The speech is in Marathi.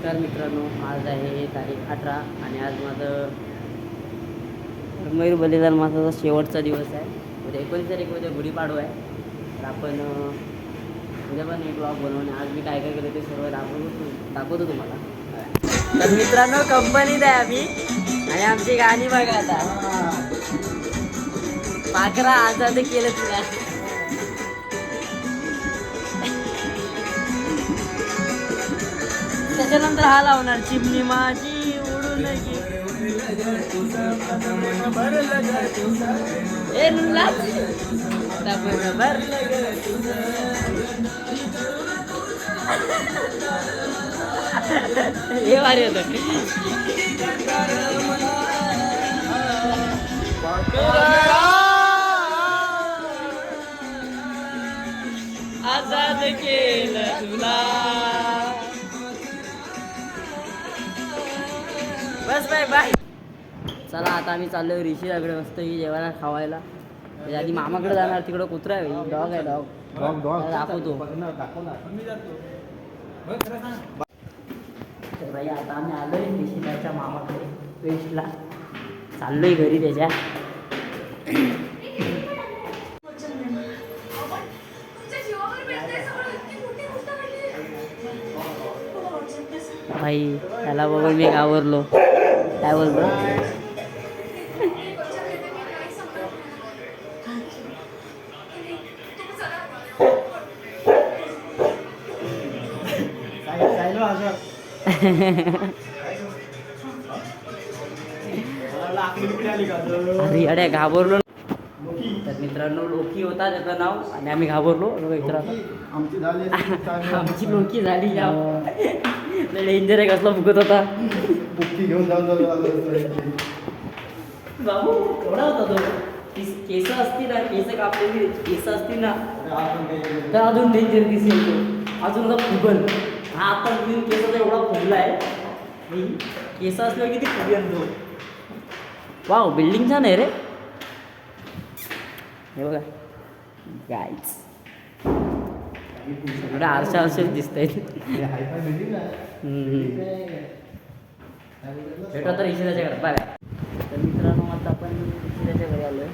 नमस्कार मित्रांनो, आज आहे तारीख 18 आणि आज माझं मयूर बलिदान माझा शेवटचा दिवस आहे. उद्या 19 तारीख उद्या गुढीपाडवा आहे. तर आपण उद्या पण एक ब्लॉग बनवून आज मी काय काय केलं ते सर्व दाखवतो तुम्हाला. तर मित्रांनो कंपनीत आहे आम्ही आणि आमची गाणी बघा आता. पाखरा आजाद केलं तुला. त्याच्यानंतर हा लावणार चिमणी माझी उडून हे भारी होतं. आजाद केलं तुला. बस बाय बाय. चला आता आम्ही चाललो ऋषीकडे मस्त ही जेवायला खावायला. त्याच्या आधी मामाकडे जाणार, तिकडं कुत्रा आहे, डॉग आहे. डॉग दाखवतो. तर भाई आता आम्ही आलोय ऋषीच्या मामाकडे वेस्टला. चाललोय घरी त्याच्या. भाई त्याला बघून मी घाबरलो. काय बोलतो? अरे अरे घाबरलो. तर मित्रांनो लोकी होता त्याचं नाव आणि आम्ही घाबरलो. आमची लोकी झाली. डेंजर आहे. कसला फुकत होता. घेऊन जाऊन बाबू केवढा होता तो. केस असतील ना, केस कापलेली केस असतील ना तर अजून डेंजर दिसेल तो. अजून आता फुगल. हा आता केस एवढा फुगला आहे. केस असल्यावर किती फुगेल तो. वाव बिल्डिंग छान आहे रे. हे बघा गाईज सगळं आरशा आरशाच दिसत आहेत. भेटू आता ऋषिदाच्या घरात. बाय. तर मित्रांनो आता आपण ऋषिदाच्या घरी आलो आहे.